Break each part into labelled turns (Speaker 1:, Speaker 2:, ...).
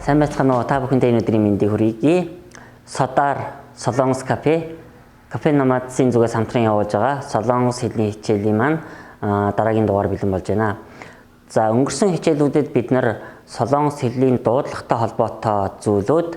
Speaker 1: Сайн байцгаана уу? Та бүхэндээ өнөөдрийн мэндийг хүргэе. Содаар Солонгос кафе намаадсын зүгээс хамтран явуулж байгаа Солонгос хэлний хичээлийн маань дараагийн дугаар бэлэн болж байна. За өнгөрсөн хичээлүүдэд бид нар Солонгос хэлний дуудлагатай холбоотой зүйлүүд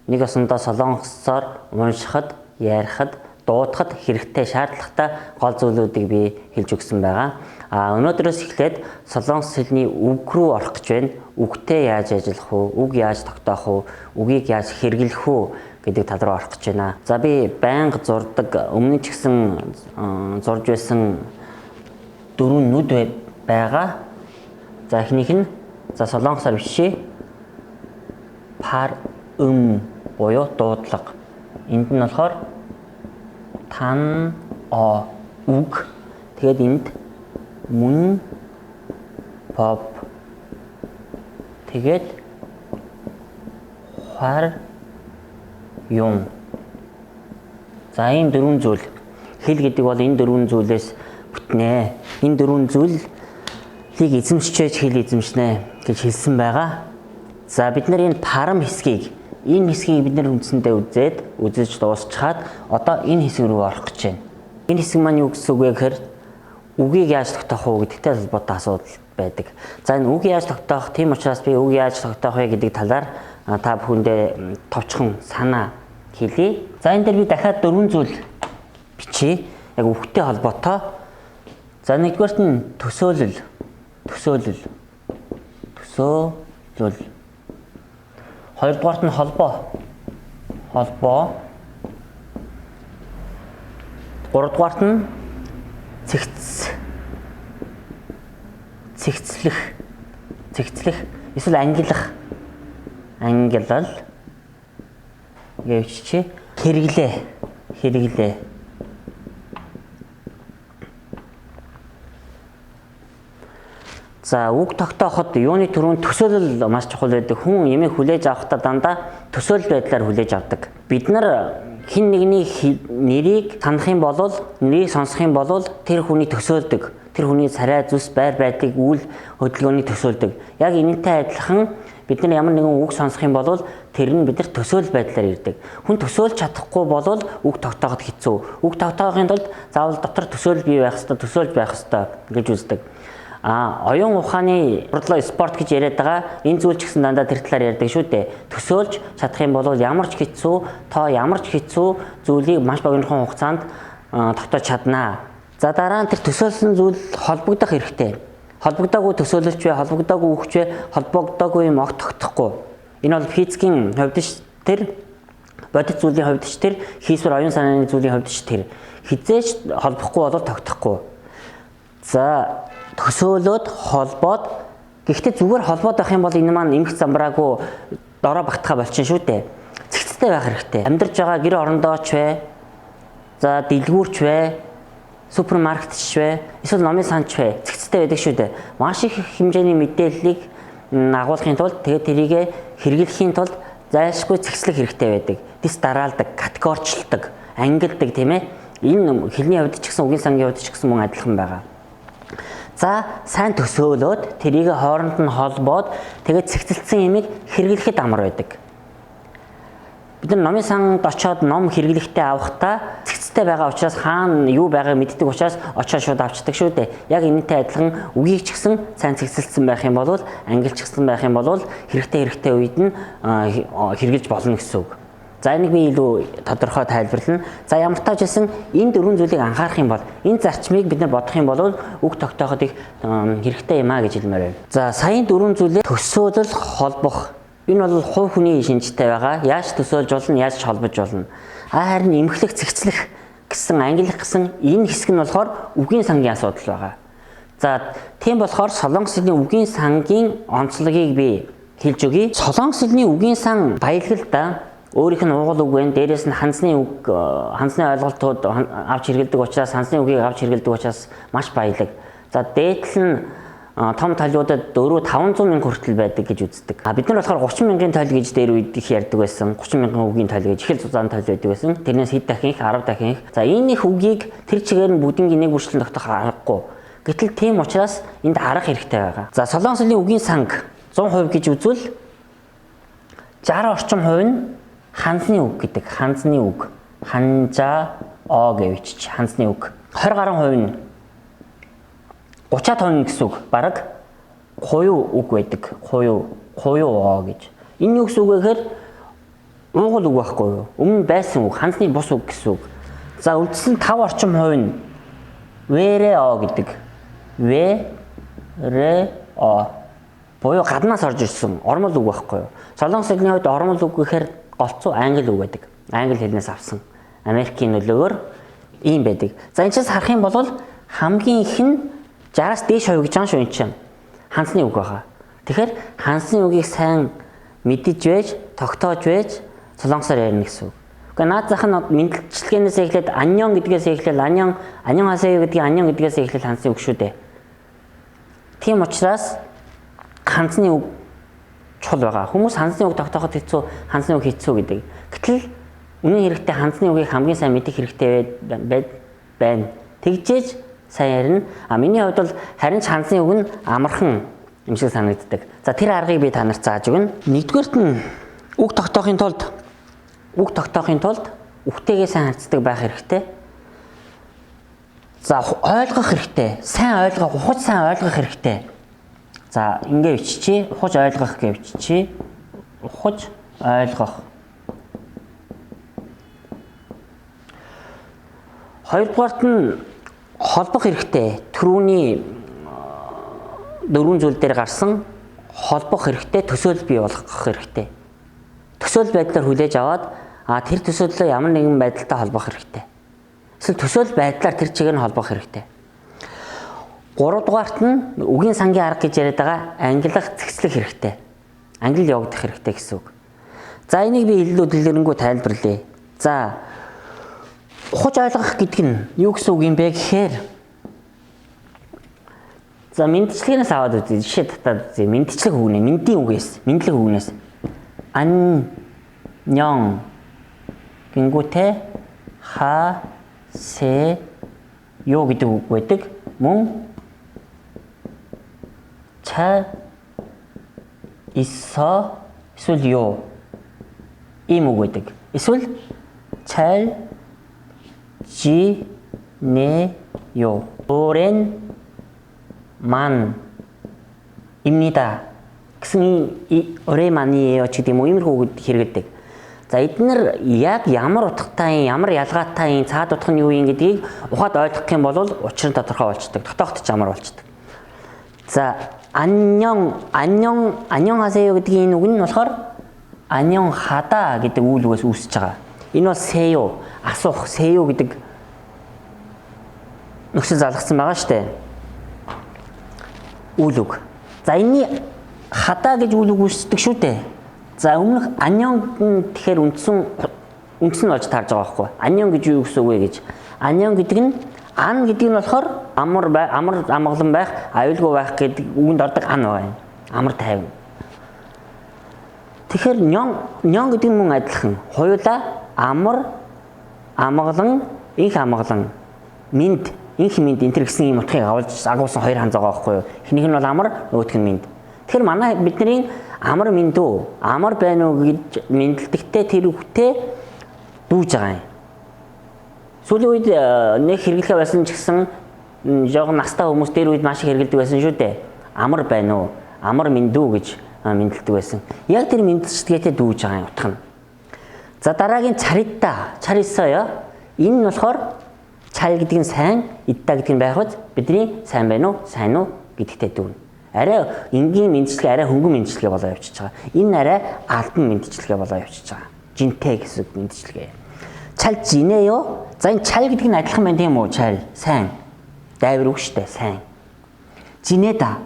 Speaker 1: нэг осондоо солонгосоор уншихад, ярихад, дуудахад хэрэгтэй шаардлагатай гол зүйлүүдийг би хэлж өгсөн байгаа. Өнөөдрөөс эхлээд солонгос хэлний үг рүү орох гэж байна. Үгтэй яаж ажиллах вэ? Үг яаж тогтоох вэ? Үгийг яаж хэрэглэх вэ гэдэг тал руу орох гэж байна. За би байнга зурдаг, өмнө ч гэсэн зурж байсан 4 нүд байгаа. За эхнийх нь солонгосоор бишээ. Пар буюу дуудлага. Энд нь болохоор тан үг. Тэгээд энд мөн pop. Тэгээд хар юм. За энэ дөрвөн зүйл. Хэл гэдэг бол энэ дөрвөн зүйлээс бүтнэ. Энэ дөрвөн зүйлийг эзэмшиж хэл эзэмшнэ гэж хэлсэн байгаа. За бид нар энэ парам хэсгийг бид нар үндсэндээ үзэж дуусчихад одоо энэ хэсэг рүү орох гэж байна. Энэ хэсэг маань юу гэсэн үг вэ гэхээр үгийг яаж тогтоох вэ гэдэгтэй холбоотой асуудал байдаг. За энэ үг яаж тогтоох, тийм учраас би үг яаж тогтоох вэ гэдэг талаар та бүхэндээ товчхон санаа хэлье. За энэ дээр би дахиад 4 зүйл бичье. Яг үгтэй холбоотой. За нэгдүгээрт нь төсөөлөл. Хоёрдугаарт нь холбоо. Гуравдугаарт нь цэгцлэх. Эсвэл ангилал. Гэвч хэрэглээ. За үг тогтооход юуны төрөнд төсөөлөл маш чухал байдаг. Хүн ямиг хүлээж авахдаа дандаа төсөөлөл байдлаар хүлээж авдаг. Бид нар хэн нэгний нэрийг танах юм бол, нэрийг сонсох юм бол тэр хүний төсөөлдөг. Тэр хүний царай зүс байр байдлыг үйл хөдөлгөөний төсөөлдөг. Яг энэтэй адилхан бид нар ямар нэгэн үг сонсох юм бол тэр нь бид нар төсөөлөл байдлаар ирдэг. Хүн төсөөлж чадахгүй бол үг тогтооход хэцүү. Үг тогтоохын тулд заавал дотор төсөөлөл бий байх ёстой, төсөөлж байх ёстой гэж үздэг. Оюун ухааны спорт гэж яриад байгаа энэ зүйл ч гэсэн дандаа тэр талаар ярьдаг шүү дээ. Төсөөлж чадах юм бол ямар ч хэцүү зүйлийг маш богинохон хугацаанд тогтоож чаднаа. За дараа нь тэр төсөөлсөн зүйл холбогдох хэрэгтэй. Холбогдоогүй төсөөлөлч вэ, холбогдоогүй үгч вэ, холбогдоогүй юм огт тогтохгүй. Энэ бол физикийн хувьд ш тэр, бодит зүйлийн хувьд ш тэр, хийсвэр оюун санааны зүйлийн хувьд ш тэр. Хизээч холбохгүй бол тогтохгүй. За төсөөлөд холбоод гэхдээ зүгээр холбоод байх юм бол энэ маань эмх замбраагүй дороо багтахаа болчихно шүү дээ. Цэгцтэй байх хэрэгтэй. Амьдарч байгаа гэр орондооч вэ? За дэлгүүрч вэ? Супермаркетч вэ? Эсвэл номын санч вэ? Цэгцтэй байдаг шүү дээ. Маш их хэмжээний мэдээллийг агуулгын тулд тэгээд тэрийг хэрэглэхийн тулд зайлшгүй цэгцлэх хэрэгтэй байдаг. Дэс дараалдаг, категорчлдог, ангилдаг тийм ээ. Энэ хэлний хувьд ч гэсэн үгийн сангийн хувьд ч гэсэн мөн адилхан байгаа. За сайн төсөөлөөд тэрийг хооронд нь холбоод тэгээд цэгцэлсэн ямиг хэрэглэхэд амар байдаг. Бид нар номын санд очоод ном хэрэглэхдээ авахдаа цэгцтэй байгаа учраас хаана юу байгааг мэддэг учраас очоод шууд авчдаг шүү дээ. Яг энэтэй адилхан үгийг ч гэсэн сайн цэгцэлсэн байх юм бол, ангилчихсан байх юм бол хэрэгтэй үед нь хэрэглэж болно гэсэн үг. За энийг би илүү тодорхой тайлбарлана. За ямар тааж хэлсэн энэ 4 зүйлийг анхаарах юм бол энэ зарчмыг бид нар бодох юм бол үг тогтооход их хэрэгтэй юм а гэж хэлмээр байна. За саяын 4 зүйлээ төсөөлөл, холбох. Энэ бол хувь хүний шинжтэй байгаа. Яаж төсөөлж болно, яаж холбож болно. Харин эмхлэх, цэгцлэх гэсэн, ангилах гэсэн энэ хэсэг нь болохоор үгийн сангийн асуудал байгаа. За тийм болохоор солонгос хэлний үгийн сангийн онцлогийг би хэлж өгье. Солонгос хэлний үгийн сан баялагалда өөрийнх нь уугуул үг байна. Дээрээс нь хансны ойлголтууд авч хэрэглэдэг учраас, хансны үгийг авч хэрэглэдэг учраас маш баялаг. За дээдл нь том толиудад 400-500 мянга хүртэл байдаг гэж үздэг. Бид нар болохоор 30 мянган тойл гэж дээр үед их ярьдаг байсан. 30 мянган үгийн тойл гэж их л зузаан тойл байдаг байсан. Тэрнээс хэд дахин их, 10 дахин их. За энэ их үгийг тэр чигээр нь бүгднийг нэг бүрчлэн тогтоох аргагүй. Гэтэл тийм учраас энд арга хэрэгтэй байгаа. За солонгос хэлний үгийн санг 100% гэж үзвэл 60 орчим хувь нь ханзны үг гэдэг. Ханзны үг. Ханжа гэж бичиж ханзны үг. 20 гаруй хувь нь 30-аад хувь нь гэсэн үг. Бараг хуйуу үг байдаг. Хуйуу гэж. Энэ юу гэсэн үг вэ гэхээр уугуул үг байхгүй юу? Өмнө байсан үг, ханзны бус үг гэсэн үг. За үлдсэн 5 орчим хувь нь вэрэ гэдэг. Вэрэ буюу гаднаас орж ирсэн ормол үг байхгүй юу? Солонгос хэлний хувьд ормол үг гэхээр голцоо англи үг байдаг. Англи хэлнээс авсан. Америкийн нөлөөгөөр ийм байдаг. За энэ ч харах юм бол хамгийн их нь 60-аас дээш хувь гэж байгаа шүү энэ чинь. Ханзны үг байгаа. Тэгэхээр ханзны үгийг сайн мэдэж байж, тогтоож байж солонгосоор ярина гэсэн үг. Гэхдээ наад зах нь мэдлэгчилгээнээс эхлээд аньон гэдгээс эхлээл аньон хасаа гэдгийг аньон гэдгээс эхлээл ханзны үг шүү дээ. Тийм учраас ханзны үг чухал байгаа. Хүмүүс ханзны үг тогтооход хэцүү, ханзны үг хэцүү гэдэг. Гэтэл үнэн хэрэгтээ ханзны үгийг хамгийн сайн мэдэх хэрэгтэй байна. Тэгжээж сайн ярина. Миний хувьд бол харин ч ханзны үг нь амархан юм шиг санагддаг. За тэр аргыг би та нарт зааж өгнө. Нэгдүгээрт нь үг тогтоохын тулд үгтэйгээ сайн харьцдаг байх хэрэгтэй. За ойлгох хэрэгтэй. Сайн ойлгох, ухаж сайн ойлгох хэрэгтэй. За ингэ биччихье. Ухаж ойлгох гэж биччихье. Ухаж ойлгох. Хоёрдугаарт нь холбох хэрэгтэй. Түрүүний 4 зүйл дээр гарсан холбох хэрэгтэй, төсөөлөл бий болгох хэрэгтэй. Төсөөлөл байдлаар хүлээж аваад тэр төсөөллөө ямар нэгэн байдалтай холбох хэрэгтэй. Эсвэл төсөөлөл байдлаар тэр чигээр нь холбох хэрэгтэй. 3 дугаарт нь үгийн сангийн арга гэж яриад байгаа ангилах, зэгцлэх хэрэгтэй. Англи явагдах хэрэгтэй гэсэн үг. За энийг би илүү дэлгэрэнгүй тайлбарлая. За ухаж ойлгох гэдэг нь юу гэсэн үг юм бэ гэхээр за мэдлэгээс аваад үзье. Жишээ татаад үзье. Мэдлэг үгнээ, мэндийн үгээс, мэдлэг үгнээс аньон гингүүтэй ха се юу гэдэг үг байдаг. Мөн ча исо эсвэл юу ийм үг байдаг. Эсвэл чал жи не 요 오랜 만 입니다. гэсэн 이 오랜만이에요 ч гэдэг юм уу иймэрхүү үг хэрэгэлдэг. За эдгээр яг ямар утгатай, ямар ялгаатай, цаад утга нь юу юм гэдгийг ухаад ойлгох юм бол учир нь тодорхой болчдөг. Тогтооход ч амар болчдөг. За 안녕 하세요 гэдгийн энэ үг нь болохоор 안녕 하다 гэдэг үйл үгээс үүсэж байгаа. Энэ бол 세요, асуух, 세요 гэдэг нөхцөл залгасан байгаа шүү дээ. Үйл үг. За энэний хада гэж үйл үг үүсдэг шүү дээ. За өмнөх 안녕 тэгэхээр үндсэн нь болж таарж байгаа байхгүй. 안녕 гэж юу гэсэн үг вэ гэж. 안녕 гэдэг нь ан гэдэг нь болохоор амар амгалан байх, аюулгүй байх гэдэг үгэнд ордог ан байна. Амар тайван. Тэгэхээр нён гэдэг нь мөн адилхан. Хоёулаа амар амгалан, инх амгалан, минд, инх минд энэ төр гэсэн юм утгыг агуулсан хоёр ханз байгаа байхгүй юу. Эхнийх нь бол амар, нөгөөх нь минд. Тэгэхээр манай бидний амар минд үү, амар байна уу гэж мэдлэгтэй тэр үгтэй дүүж байгаа юм. Сүүлийн үед нэг хэрэглэхэ байсан ч гэсэн жоохон настай хүмүүс дээр үед маш их хэрэглэдэг байсан шүү дээ. Амар байна уу, амар минд үү гэж мэдлдэг байсан. Яг тэр мэдлэгчдгээтэй дүүж байгаа юм утга нь. За дараагийн чарисоё. Энэ нь болохоор чар гэдэг нь сайн, идда гэдэг нь байхад бидний сайн байна уу, сайн уу гэдэгтэй дүүнэ. Арай энгийн мэдлэг, арай хөнгөн мэдлэгээ болоо явчихж байгаа. Энэ арай албан мэдлэгээ болоо явчихж байгаа. Жинтэй гэсэн мэдлэгээ. Чал жинэё. За энэ чал гэдэг нь адилхан байна тийм үү? Чал, сайн. Дайвар үг штэ, сайн. Жинэда.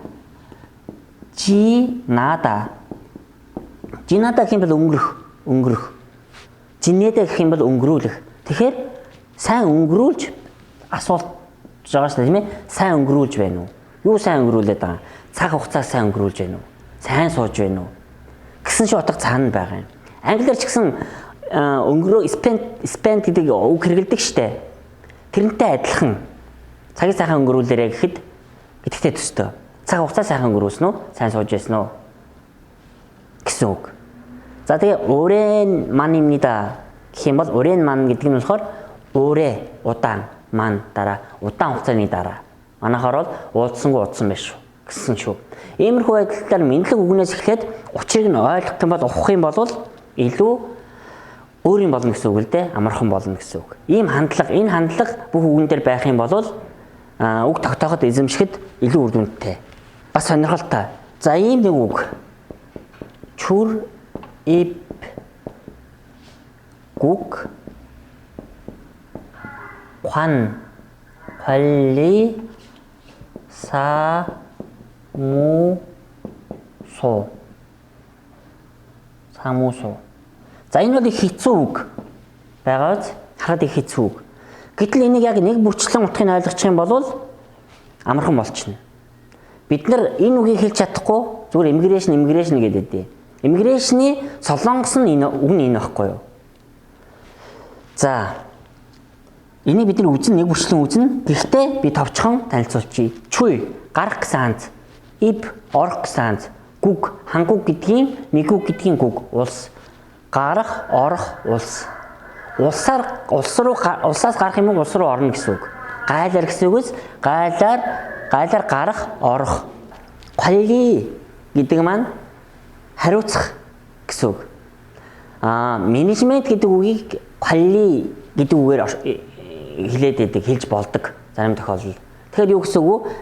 Speaker 1: Жинада. Жинада гэх юм бол өнгөрөх. Жинэда гэх юм бол өнгөрүүлэх. Тэгэхээр сайн өнгөрүүлж асуулт байгаа шүү дээ тийм ээ. Сайн өнгөрүүлж байна уу? Юу сайн өнгөрүүлээд байгаа? Цаг хугацаа сайн өнгөрүүлж байна уу? Сайн сууж байна уу? Гэсэн шиг утга цаана байгаа юм. Англиар ч гэсэн spend гэдэг үг хэрэгэлдэг штэ. Тэрнтэй адилхан. Цагийг сайхан өнгөрүүлээрэ гэхэд гэдэгтэй төстэй. Цаг хугацаа сайхан өнгөрүүлсэн үү? Сайн сууж байсан уу? Гэсэн үг. За тэгээ 오랜 만입니다. гэх юм бол 오랜 만 гэдэг нь болохоор 오래 удаан 만 дараа удаан хугацааны дараа. Манайхаар бол уулзсангүй удсан биш шүү гэсэн шүү. Иймэрхүү байдлаар мэдлэг үгнээс эхлээд учрыг нь ойлгох юм бол ухах юм бол илүү өөр юм болно гэсэн үг л дээ. Амархан болно гэсэн үг. Ийм хандлага, энэ хандлага бүх үгэн дээр байх юм бол үг тогтооход эзэмшихэд илүү үр дүнтэй. Бас сонирхолтой. За ийм нэг үг. Чүр иб 국 관 관리 사무소. За энэ бол их хэцүү үг байгааз хараад их хэцүү үг. Гэтэл энийг яг нэг бүрчлэн утгыг ойлгох юм бол амархан болчихно. Бид нар энэ үгийг хэлж чадахгүй зүгээр immigration гэдэг дээ. Immigration-ы солонгос нь энэ үг нь энэ байхгүй юу? За энийг бид нар үзэн нэг бүрчлэн үзнэ. Гэхдээ би товчхон танилцуулчихъя. Чүй гарах гэсэн ханц, иб орох гэсэн ханц, гүг хангуг гэдгийн, мигүг гэдгийн гүг улс, гарах орох улс. Улсаас гарах юм уу улс руу орно гэсэн үг. Гайлар гэсэн үгээс гайлар гарах орох. 관리 гэдэг маань хариуцах гэсэн үг. Менежмент гэдэг үгийг 관리 гэдэг үгээр хэлээд байдаг, хэлж болдог зарим тохиолдолд. Тэгэхээр юу гэсэн үг вэ?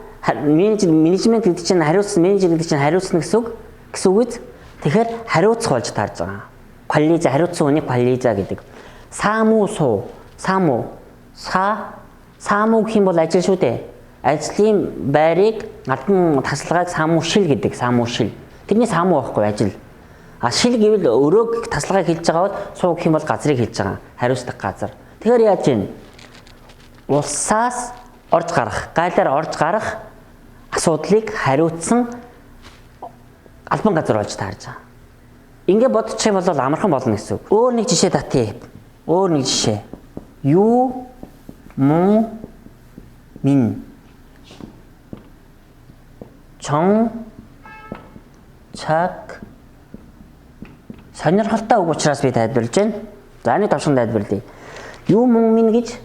Speaker 1: Менежмент гэдэг чинь хариуцсан, менежер гэдэг чинь хариуцна гэсэн үг. Гэсэн үг үү? Тэгэхээр хариуцах болж таарж байгаа. 관리자 хариуцсан үнийг 관리자 гэдэг. 사무소, 사무 гэх юм бол ажил шүү дээ. Ажлын байрыг албан тасалгааг 사무실 гэдэг, 사무실. Тэрний 사무 байхгүй ажил. Шил гэвэл өрөөг тасалгааг хэлж байгаа бол суу гэх юм бол газрыг хэлж байгаа. Хариуцдаг газар. Тэгэхээр яаж вэ? Улсаас орж гарах, гайлаар орж гарах асуудлыг хариуцсан албан газар болж таарж байгаа. Ингээ бодчих юм бол амархан болно гэсэн үг. Өөр нэг жишээ татъя. Өөр нэг жишээ. Ю мун мин 정 цаг сонирхолтой үг учраас би тайлбарлаж байна. За нэг товчхон тайлбарлая. Ю мун мин гэж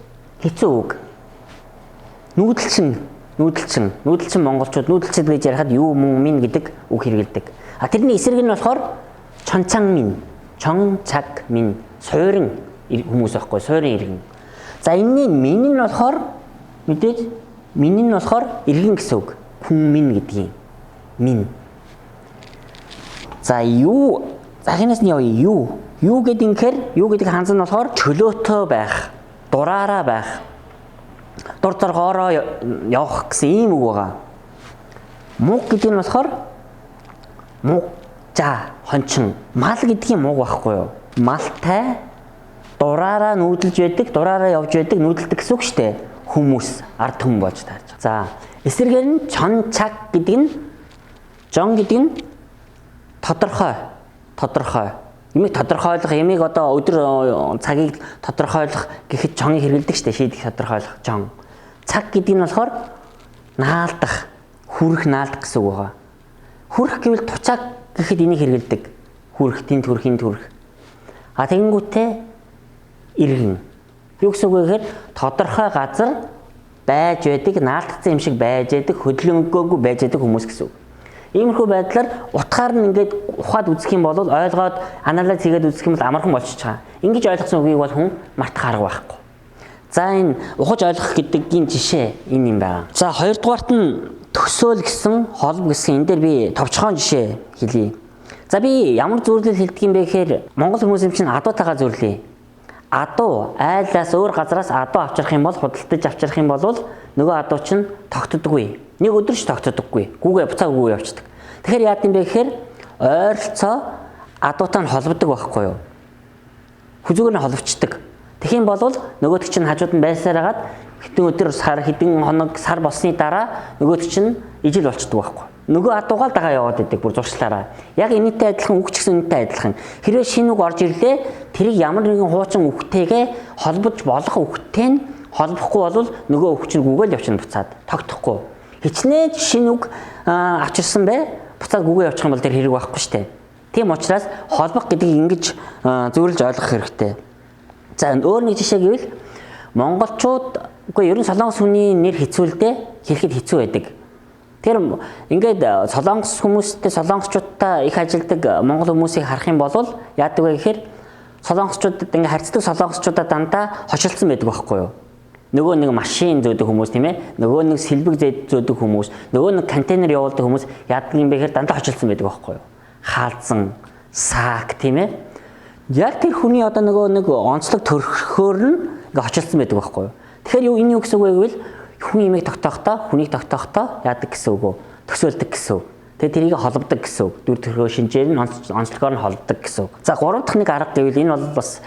Speaker 1: хэцүү үг. Нүүдэлчин монголчууд нүүдэлчид гэж ярихад ю мун мин гэдэг үг хэрэгэлдэг. Тэрний эсрэг нь болохоор чончангмин, 정착민, суурин хүмүүс байхгүй, суурин иргэн. За энэний мин нь болохоор мэдээж мин нь болохоор иргэн гэсэн үг. Хүн гэдгийг мин. За хинээс нь явъя. Юу гэдэг ханз нь болохоор чөлөөтэй байх, дураараа байх. Дур зоргоороо явах гэсэн ийм үг байгаа. Муг гэдэг нь болохоор хончин. Мал гэдгийн муг байхгүй юу? Малтай дураараа нүүдэлж байдаг, дураараа явж байдаг, нүүдэлдэг гэсэн үг шүү дээ. Хүмүүс, ард түмэн болж таарж байгаа. За, эсрэгээр нь чончаг гэдэг нь тодорхой. Ямиг тодорхойлох, ямиг одоо өдөр цагийг тодорхойлох гэхэд чоныг хэрэглэдэг шүү дээ. Шийдэх тодорхойлох чон. Цаг гэдэг нь болохоор наалдах, хүрэх наалдах гэсэн үг байгаа. Хүрэх гэвэл туцааг гэхэд энийг хэрэглэдэг. Хүрэх, тэнд хүрэх. Тэгэнгүүтээ иргэн. Юу гэсэн үг вэ гэхээр тодорхой газар байж байдаг, наалтцсан юм шиг байж байдаг, хөдөлгөөнгөөгүй байж байдаг хүмүүс гэсэн үг. Иймэрхүү байдлаар утгаар нь ингээд ухаад үзэх юм бол ойлгоод анализ хийгээд үзэх юм бол амархан болчихж байгаа. Ингэж ойлгосон үгийг бол хүн мартах арга байхгүй. За энэ ухаж ойлгох гэдгийн жишээ энэ юм байна. За хоёрдугаарт нь төсөөл гэсэн, холб гэсэн энэ дээр би товчхон жишээ хэлье. За би ямар зөвлөл хэлдэг юм бэ гэхээр монгол хүмүүс юм чинь адуутайгаа зөвлөе. Адуу айлаас өөр газараас адуу авчрах юм бол худалдаж авчрах юм бол нөгөө адуу чинь тогтдоггүй. Нэг өдөр ч тогтдоггүй. Гүүгээ буцаа гүүгээ явчихдаг. Тэгэхээр яа гэм бэ гэхээр ойролцоо адуутай нь холбодог байхгүй юу? Хүзүүгээр нь холбочдөг. Тэгхийн бол нөгөөд чинь хажууд нь байсаар хагаад хэдэн өдөр хэдэн хоног сар болсны дараа нөгөөд чинь ижил болчихдог байхгүй. Нөгөө адуугаа л дагаа яваад идэг бүр зуршлаараа. Яг энэтэй адилхан үг ч гэсэн энэтэй адилхан. Хэрвээ шинэ үг орж ирлээ, тэрийг ямар нэгэн хуучин үгтэйгээ холбож болох үгтэй нь холбохгүй бол нөгөө үг чинь гүгээл явчихна буцаад тогтохгүй. Хичнээн шинэ үг авчирсан бай буцаад гүгээ явчих юм бол тэр хэрэг байхгүй шүү дээ. Тийм учраас холбох гэдгийг ингэж зөвлөж ойлгох хэрэгтэй. За өөр нэг жишээ гэвэл монголчууд үгүй ер нь солонгос хүний нэр хэцүүлдэ хэлэхэд хэцүү байдаг. Тэр ингээд солонгос хүмүүстэй солонгосчуудтай их ажилдаг монгол хүмүүсийг харах юм бол яадаг вэ гэхээр солонгосчуудад ингээд харьцдаг солонгосчуудаа дандаа хошилсан байдаг байхгүй юу? Нөгөө нэг машин зөөдөг хүмүүс тийм ээ, нөгөө нэг сэлбэг зөөдөг хүмүүс, нөгөө нэг контейнер явуулдаг хүмүүс яадаг юм бэ гэхээр дандаа хошилсан байдаг байхгүй юу? Хаалзан, саак тийм ээ. Яг тэр хүний одоо нөгөө нэг онцлог төрхөөр нь ингээд хочилсан байдаг байхгүй юу? Тэгэхээр энэ юу гэсэн үг вэ гэвэл хүн имийг тогтоохдоо, хүнийг тогтоохдоо яадаг гэсэн үг үү? Төсөөлдөг гэсэн үг. Тэгээ тэрийг холбодог гэсэн үг. Дүр төрхөө шинжээр нь онцлогоор нь холбодог гэсэн үг. За 3 дахь нэг арга гэвэл энэ бол бас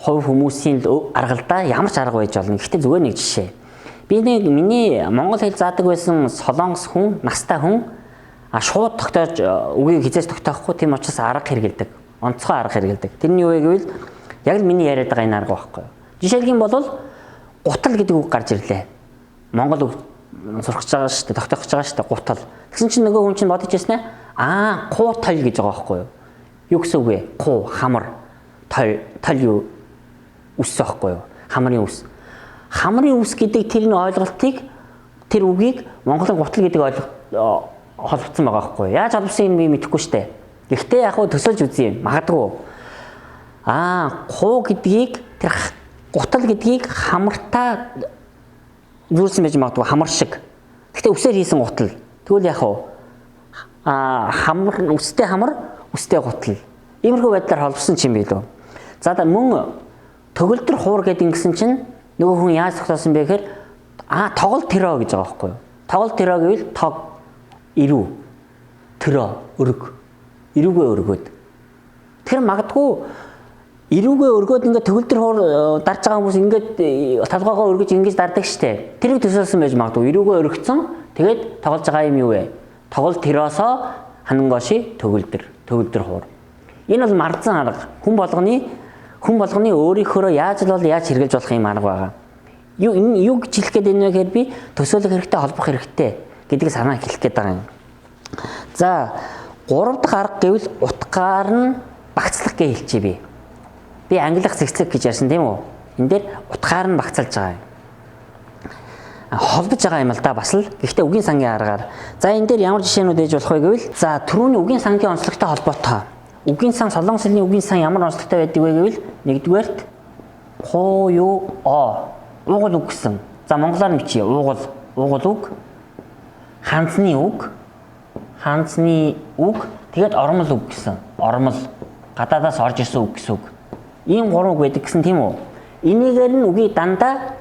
Speaker 1: хувь хүмүүсийн аргалдаа ямар ч арга байж болно. Гэхдээ зүгээр нэг жишээ. Би нэг миний монгол хэл заадаг байсан солонгос хүн, настай хүн шууд тогтоож үгийг хизээс тогтоохгүй тийм учраас арга хэрэгэлдэг. Онцгой арга хэрэгэлдэг. Тэрний юу вэ гэвэл яг л миний яриад байгаа энэ арга байхгүй юу? Жишээлх юм бол гутал гэдэг үг гарч ирлээ. Монгол үг сурах гэж байгаа шүү дээ, тогтоох гэж байгаа шүү дээ, гутал. Тэгсэн чинь нөгөө хүн чинь бодож ирсэн ээ. Гутал гэж байгаа байхгүй юу? Юу гэсэн үг вэ? Гу, хамар, тал юу? Үс байхгүй юу? Хамрын үс. Хамрын үс гэдэг тэрний ойлголтыг тэр үгийг монголын гутал гэдэг холбогдсон байгаа байхгүй юу? Яаж холбосон юм би мэдэхгүй шүү дээ. Гэхдээ яг хөө төсөөлж үзье юм. Магадгүй. Гу гэдгийг тэр гутал гэдгийг хамартаа зүүрсэн байж магадгүй хамар шиг. Гэхдээ үсээр хийсэн гутал. Тэгвэл яг хөө хамар үстэй хамар, үстэй гутал. Иймэрхүү байдлаар холбосон юм билүү. За мөн төгөлдөр хуур гэдэг ингэсэн чинь нөгөө хүн яаж тогтоосон бэ гэхээр тоглол тэрөө гэж байгаа байхгүй юу? Тоглол тэрөө гэвэл тог ирүү тэрөө өрг ирүүгээ өргөөд. Тэр магадгүй ирүүгээ өргөөд ингээд төгөлдөр хуур дарж байгаа хүмүүс ингээд толгоогоо өргөж ингэж дардаг штэ. Тэрийг төсөөлсөн байж магадгүй ирүүгээ өргөцсөн. Тэгээд тоглож байгаа юм юу вэ? Тоглол тэрөөсөө ханангоши төгөлдөр хуур. Энэ бол мардсан арга. Хүн болгоны өөрийнхөө яаж л бол яаж хэрэгжилж болох юм арга байгаа. Юу гэж хэлэх гээд байна вэ гэхээр би төсөөлөх хэрэгтэй, холбох хэрэгтэй гэдгийг санаа хэлэх гээд байгаа юм. За 3 дахь арга гэвэл утгаар нь багцлах гэж хэлчихье би. Би англих зэгцэг гэж ярьсан тийм үү? Энэ дээр утгаар нь багцалж байгаа юм. Холбож байгаа юм л да бас л. Гэхдээ үгийн сангийн аргаар. За энэ дээр ямар жишээнүүд ээж болох вэ гэвэл за түрүүний үгийн сангийн онцлогтой холбоотой. Үгийн сан солонгос хэлний үгийн сан ямар онцлогтой байдаг вэ гэвэл нэгдүгээрт уугуул үг гэсэн. За монголоор нь бичье. Уугуул үг. Ханцны үг. Тэгээд ормол үг гэсэн. Ормол гадаадаас орж ирсэн үг гэсэн үг. Ийм 3 үг байдаг гэсэн тийм үү? Энийгээр нь үгийг дандаа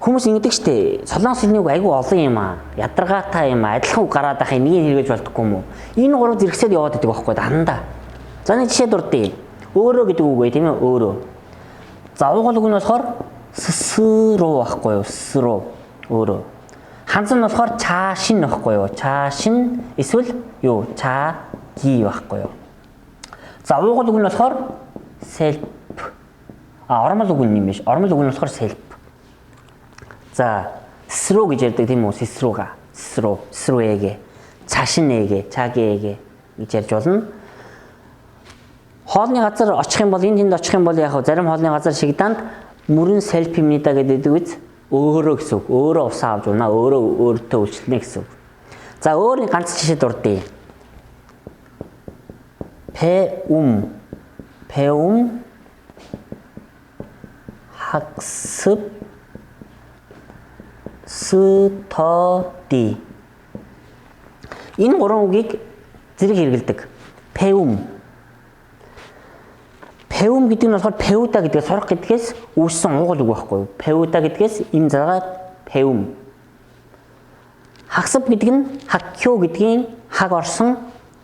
Speaker 1: хүмүүс ингэдэг штэ. Солонгос хэлний үг айгүй олон юм аа. Ядаргаатай юм аа. Адилхан үг гараад байх энийг хэрэгэж болдоггүй юм уу? Энэ 3 зэрэгсээд яваад байдаг байхгүй дандаа. За нэг жишээ дурдъя. Өөрөө гэдэг үг бай тийм ээ өөрөө. За уугуул үг нь болохоор сруу байхгүй юу? Сруу өөрөө. Ханцан нь болохоор чаашин байхгүй юу? Чаашин эсвэл юу? Чаги байхгүй юу? За уугуул үг нь болохоор self. Ормол үг юм биш. Ормол үг нь болохоор self. За сруу гэж ярьдаг тийм үү? Срууга. Срууэгэ. Чаашинэгэ, чагиэгэ гэж ярьж болно. Хоолны газар очих юм бол энэ тэнд очих юм бол яг зарим хоолны газар шиг данд мөрөн self юмнида гэдэг үз өөрөө гэсэн үг. Өөрөө усаа авч унаа, өөртөө үйлчлэнэ гэсэн үг. За өөр нэг ганц жишээ дурдъя. Пэум 학습 스터디. Энэ 3 үгийг зэрэг хэрэгэлдэг. Пэум гэдэг нь болохоор пэуда гэдгээс сурах гэдгээс үүссэн уугуул үг байхгүй юу? Пэуда гэдгээс им заргаад пэум. 학습 гэдэг нь 학교 гэдгийн хаг орсон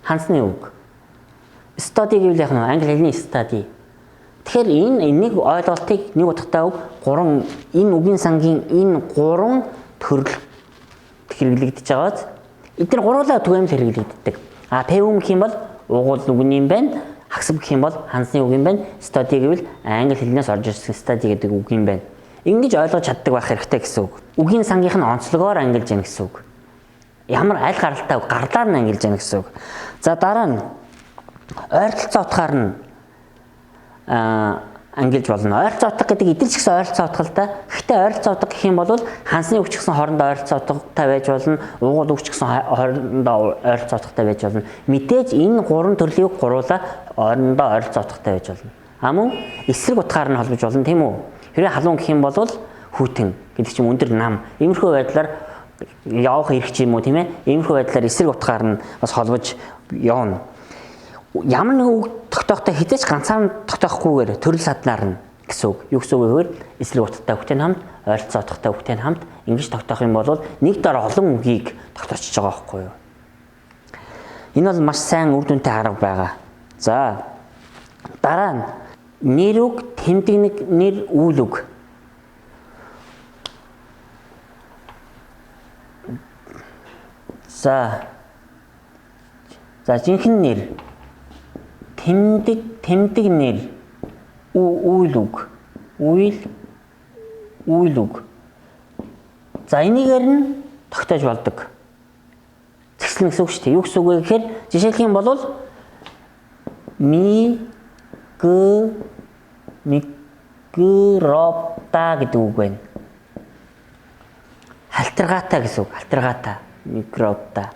Speaker 1: ханцны үг. Study гэвэл яг нь англи хэлний study. Тэгэхээр энийг ойлголтыг нэг утгатай үг 3 энэ үгийн сангийн энэ 3 төрөл хэрэглэгдэж байгааз эдгээр гуруулаа түгээмэл хэрэглэгддэг. пэум гэх юм бол уугуул үг юм байна. 학습 гэх юм бол ханцны үг юм байна. Study гэвэл англи хэлнээс орж ирсэн study гэдэг үг юм байна. Ингэж ойлгож чаддаг байх хэрэгтэй гэсэн үг. Үгийн сангийнх нь онцлогоор ангилж яах гэсэн үг. Ямар аль гаралтай үг гарлаар нь ангилж яах гэсэн үг. За дараа нь ойролцоо утгаар нь ангилж болно. Ойролцоо утга гэдэг эдгээр ч гэсэн ойролцоо утгалтай. Гэхдээ ойролцоо утга гэх юм бол хансны үг ч гэсэн хоорондоо ойролцоо утгатай байж болно. Уугуул үг ч гэсэн хоорондоо ойролцоо утгатай байж болно. Мэдээж энэ гурван төрлийн үг гуруула хоорондоо ойролцоо утгатай байж болно. Мөн эсрэг утгаар нь холбож болно тийм үү? Хэрвээ халуун гэх юм бол хүйтэн гэдэг чинь өндөр нам. Иймэрхүү байдлаар явах эрх ч юм уу тийм ээ? Иймэрхүү байдлаар эсрэг утгаар нь бас холбож явна. Ямар нэг үг тогтоохтой хизээч ганцаараа тогтоохгүйгээр төрөл саднаар нь гэсэн үг. Юу гэсэн үг вэ гэхээр эсрэг утгатай үгтэй хамт ойролцоо утгатай үгтэй хамт ингэж тогтоох юм бол нэг дор олон үгийг тогтоочж байгаа байхгүй юу? Энэ бол маш сайн үр дүнтэй арга байгаа. За дараа нь нэр үг, тэмдэг нэр, үйл үг. За жинхэнэ нэр, тэмдэг нэр, үйл үг, үйл үг. За энийгээр нь тогтоож болдог. Зэгслэн гэсэн үг шүү дээ. Юу гэсэн үг вэ гэхээр жишээлх юм бол микробта гэдэг үг байна. Халтаргаатай гэсэн үг. Халтаргаатай, микробта.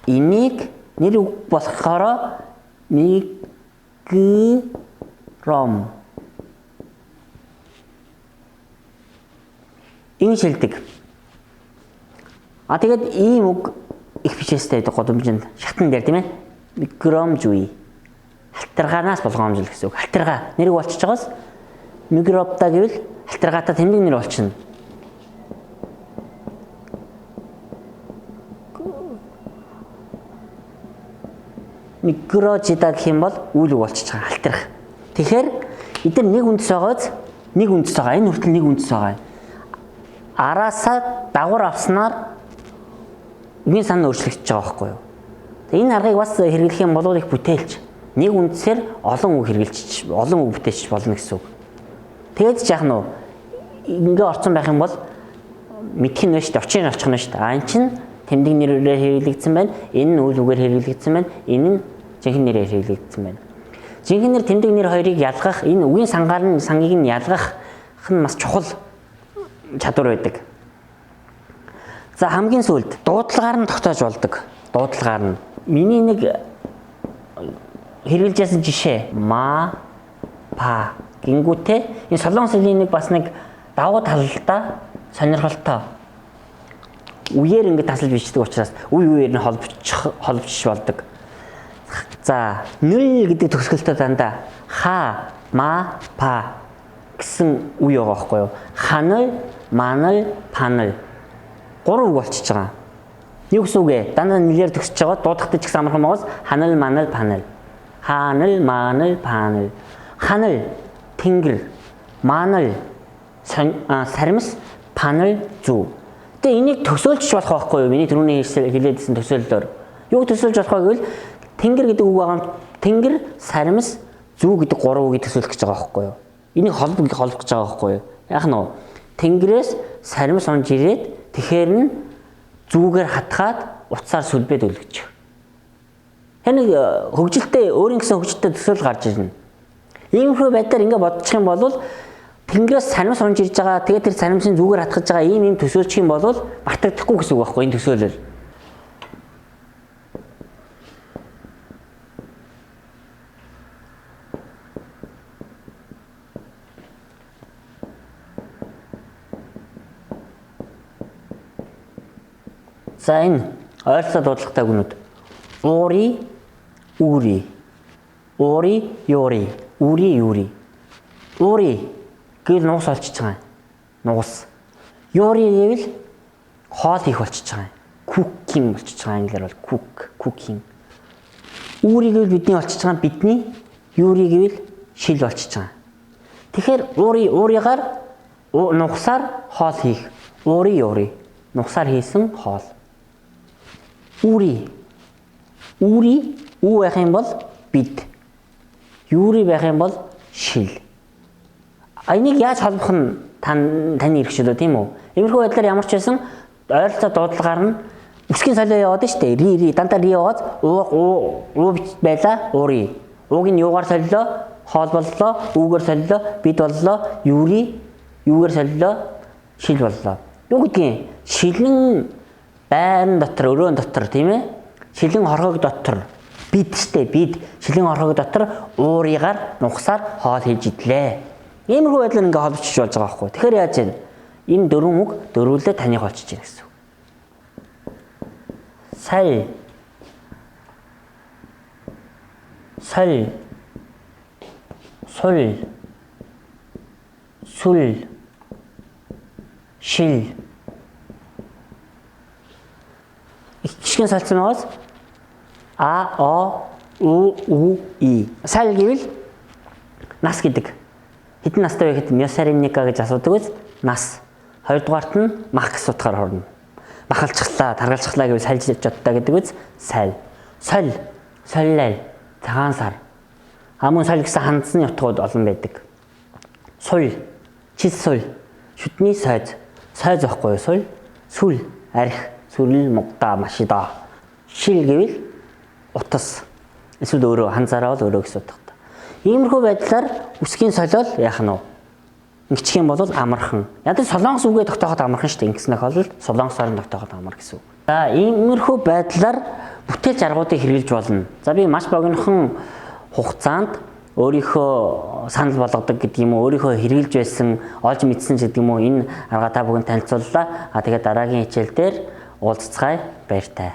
Speaker 1: Энийг нэр үг болохоор микром. Ингэж хэлдэг. Тэгээд ийм үг их бичээстэй байдаг годомжинд шатан дээр тийм ээ. Микромжуй. Халтаргаанаас болгоомжл гэсэн үг. Халтаргаа нэрийг болчихж байгаас микробта гэвэл халтаргаатай тэмдэг нэр болчихно. Микрожида гэх юм бол үйл үг болчихж байгаа. Халтрах. Тэгэхээр эдгээр нэг үндэс байгааз нэг үндэс байгаа. Энэ хүртэл нэг үндэс байгаа. Араасаа дагавар авснаар үгийн сан өөрчлөгдөж байгаа байхгүй юу? Энэ аргыг бас хэрэглэх юм бол их бүтээлч нэг үндсээр олон үг хэрэгжилж олон үг бүтээч болно гэсэн үг. Тэгээд ч яах нь ингээ орцсон байх юм бол мэдх нь шүү дээ, очих нь очих нь шүү дээ. Энэ чинь тэмдэг нэрээр хэрэглэгдсэн байна. Энэ нь үйл үгээр хэрэглэгдсэн байна. Энэ нь жинхэнэ нэрээр хэрэглэгдсэн байна. Жинхэнэ нэр тэмдэг нэр хоёрыг ялгах, энэ үгийн сангийг нь ялгах нь бас чухал чадвар байдаг. За хамгийн сүүлд дуудлагаар нь тогтоож болдог. Дуудлагаар нь миний нэг хэрэгжилж ясан жишээ ма па гингүүтээ энэ солонгос хэлний нэг бас нэг давуу талтай сонирхолтой үеэр ингэ тасалж бичдэг учраас үеэр нь холбож болдог. За нэр гэдэг төгсгөлтөд дандаа ха ма па гэсэн үе байгаа байхгүй юу? Ханал, манал, панал. Гурван үг болчихж байгаа. Юу гэсэн үг вэ? Дандаа нэлээр төгсөж байгаа. Дуудахтай ч гэсэн амархан байгаас ханал, манал, панал. Ханал, манал, панал. Ханал тэнгэр, манал саримс, панал зүү. Тэгээ энийг төсөөлж болох байхгүй юу? Миний түрүүний хэлээдсэн төсөөллөөр. Юу төсөөлж болох вэ гэвэл тэнгэр гэдэг үг байгаа. Тэнгэр, саримс, зүү гэдэг гурван үгийг төсөөлөх гэж байгаа байхгүй юу? Энийг холбох гэж байгаа байхгүй юу? Яг нь тэнгэрээс саримс онж ирээд тэгэхээр нь зүүгээр хатгаад утсаар сүлбээд өлгөж. Нэг хөгжилтэй өөрийн гэсэн хөгжилтэй төсөөл гарч ирнэ. Иймэрхүү байдлаар ингэ бодчих юм бол тэнгэрээс саримс онж ирж байгаа. Тэгээд тэр саримсын зүүгээр хатгаж байгаа ийм төсөөлчих юм бол мартагдахгүй гэсэн үг байхгүй энэ төсөөлөл. За энэ ойролцоо дуудлагатай үгнүүд уури, үүри, уури, юури, үүри, юури. Уури гэвэл нуус олчиж байгаа. Нуус. Юури гэвэл хоол хийх болчихж байгаа. Cooking болчихж байгаа. Англиар бол cooking. Үүри гэвэл бидний олчиж байгаа бидний, юури гэвэл шил болчихж байгаа. Тэгэхээр ууригаар нугасаар хоол хийх. Уури, юури. Нугасаар хийсэн хоол. Үүри үү байх юм бол бид. Юури байх юм бол шил. Энийг яаж холбох нь таны эрх шүү дээ тийм үү? Иймэрхүү байдлаар ямар ч байсан ойролцоо дуудлагаар нь Үсгийн солио яваад нь штэ. Ри дандаа ри яваад уу байла уурий. Ууг нь юугаар солилоо? Хоол боллоо, үүгээр солилоо, бид боллоо, юугээр солилоо? Шил боллоо. Юу гэдгийг шилэн байран дотор, өрөөн дотор тийм ээ? Шилэн хорхог дотор бид штэ бид шилэн хорхог дотор уурыгаар нухсаар хоол хийж идлээ. Иймэрхүү байдлаар ингээ холбочиж болж байгаа байхгүй. Тэгэхээр яаж вэ? Энэ дөрвөн үг дөрвөлдөө таних болчихж байна гэсэн үг. сал сул 술 шил хичгэн салцсан байгаас и сал гэвэл нас гэдэг. Хэдэн настай вэ гэхэд мёсаринника гэж асуудаг үз нас. Хоёрдугаарт нь мах гэж утгаар хорно. Махалчглаа, таргалчглаа гэвэл сальж чадтаа гэдэг үз сал. солиал цагаан сар. Амун сал гэсэн хандсны утгууд олон байдаг. Сул, чиссул, шүтний сойз байхгүй юу? Сүл, арх, сүрэл мугта машида. Шил гэвэл утас. Эсвэл өөрөө ханзаараа бол өөрөө гэсэн утгатай. Иймэрхүү байдлаар үсгийн солиол яах нь вэ? Ингэчих юм бол амархан. Ядаж солонгос үгээ тогтооход амархан шүү дээ. Ингэснэх бол солонгосоор нь тогтооход амар гэсэн үг. За иймэрхүү байдлаар бүтээл жаргуудыг хэрэглэж болно. За би маш богинохон хугацаанд өөрийнхөө санал болгодог гэдэг юм уу, өөрийнхөө хэрэглэж байсан, олж мэдсэн гэдэг юм уу, энэ арга та бүхэн танилцууллаа. Тэгээд дараагийн хичээл дээр уулзцгаая. Баяртай.